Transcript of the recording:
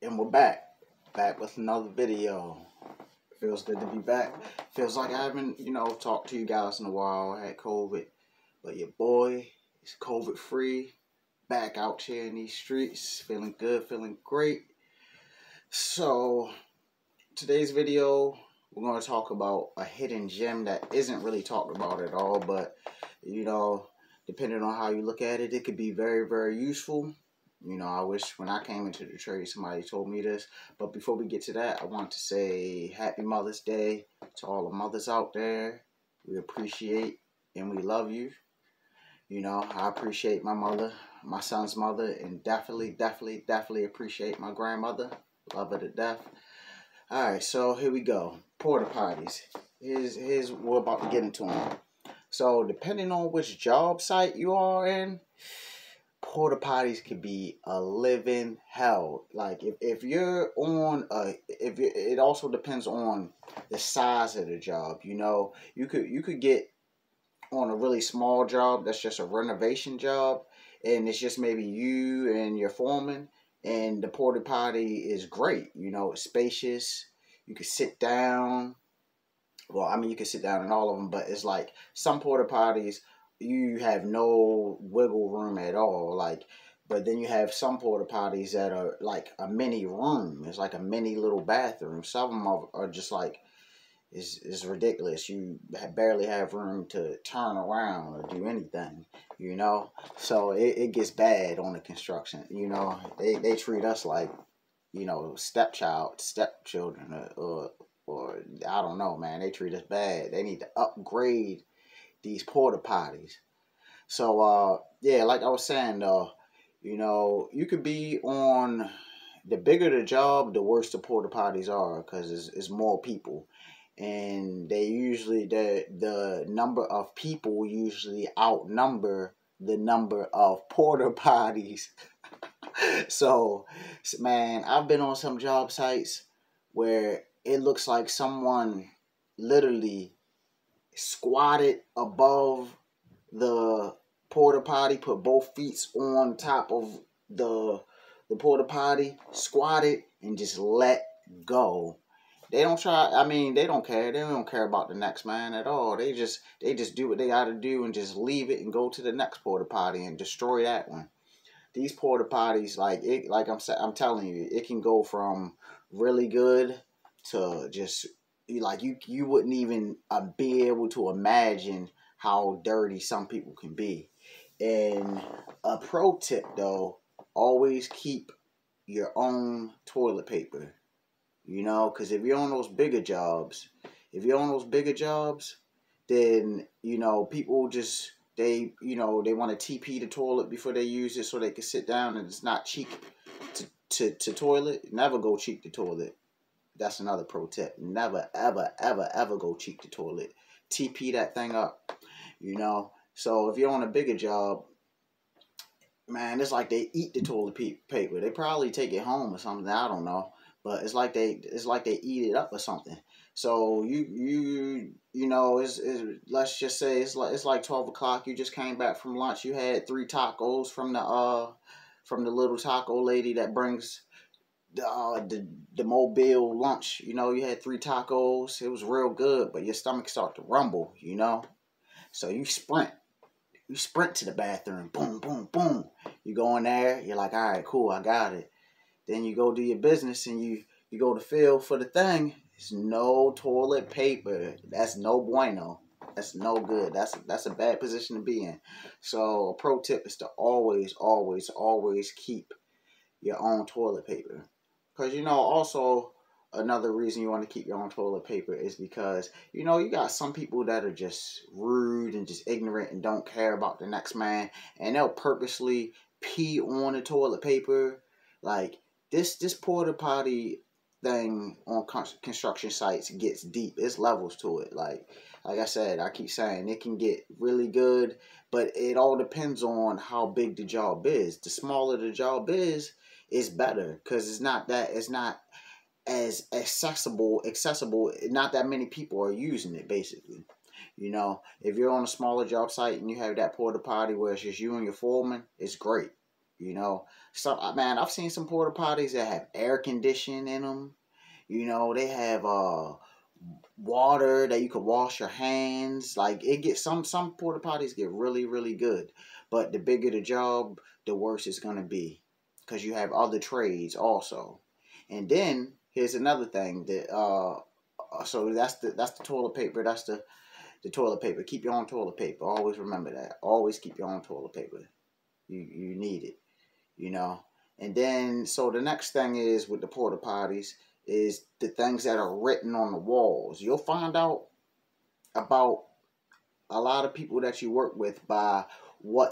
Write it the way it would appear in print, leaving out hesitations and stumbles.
And we're back with another video. Feels good to be back. Feels like I haven't, talked to you guys in a while. I had COVID, but your boy is COVID free. Back out here in these streets, feeling good, feeling great. So today's video, we're going to talk about a hidden gem that isn't really talked about at all, but depending on how you look at it, it could be very, very useful. I wish when I came into the trade, somebody told me this. But before we get to that, I want to say Happy Mother's Day to all the mothers out there. We appreciate and we love you. I appreciate my mother, my son's mother, and definitely appreciate my grandmother. Love her to death. All right, so here we go. Porta potties. Here's we're about to get into them. So depending on which job site you are in, porta potties could be a living hell. Like if you're on it also depends on the size of the job. You could get on a really small job that's just a renovation job, and it's just maybe you and your foreman, and the porta potty is great. It's spacious. You can sit down. Well, I mean, you can sit down in all of them, but it's like some porta potties, you have no wiggle room at all. But then you have some porta potties that are like a mini room. It's like a mini little bathroom. Some of them are just like, it's ridiculous. You barely have room to turn around or do anything, So it gets bad on the construction. They treat us like, stepchildren, or I don't know, man. They treat us bad. They need to upgrade these porta potties. So yeah, like I was saying, you could be on, the bigger the job, the worse the porta potties are, because it's more people, and the number of people usually outnumber the number of porta potties. So man, I've been on some job sites where it looks like someone literally squatted above the porta potty, put both feet on top of the porta potty, squatted, and just let go. They don't try. I mean, they don't care. They don't care about the next man at all. They just do what they got to do and just leave it and go to the next porta potty and destroy that one. These porta potties, I'm telling you, it can go from really good to just you wouldn't even be able to imagine how dirty some people can be. And a pro tip though, always keep your own toilet paper. Because if you're on those bigger jobs, then people just they want to TP the toilet before they use it so they can sit down, and it's not cheap to toilet. Never go cheap to toilet. That's another pro tip. Never, ever go cheap to toilet. TP that thing up, So if you're on a bigger job, man, it's like they eat the toilet paper. They probably take it home or something. I don't know, but it's like they eat it up or something. So it's let's just say it's like 12 o'clock. You just came back from lunch. You had 3 tacos from the little taco lady that brings the mobile lunch. You had 3 tacos. It was real good, but your stomach started to rumble. So you sprint to the bathroom. Boom, boom, boom. You go in there. You're like, all right, cool, I got it. Then you go do your business, and you go to fill for the thing. There's no toilet paper. That's no bueno. That's no good. That's a bad position to be in. So a pro tip is to always keep your own toilet paper. Because, also another reason you want to keep your own toilet paper is because, you got some people that are just rude and just ignorant and don't care about the next man. And they'll purposely pee on the toilet paper. Like, this porta potty thing on construction sites gets deep. It's levels to it. Like I said, I keep saying it can get really good, but it all depends on how big the job is. The smaller the job is better, because it's not as accessible. Not that many people are using it, basically. If you're on a smaller job site and you have that porta potty where it's just you and your foreman, it's great. You know, some man, I've seen some porta potties that have air conditioning in them. You know, they have water that you could wash your hands. Like it gets some porta potties get really really good, but the bigger the job, the worse it's gonna be, because you have other trades also. And then here's another thing that so that's the toilet paper. That's the toilet paper. Keep your own toilet paper. Always remember that. Always keep your own toilet paper. You need it. You know. And then so the next thing is with the porta potties is the things that are written on the walls. You'll find out about a lot of people that you work with by what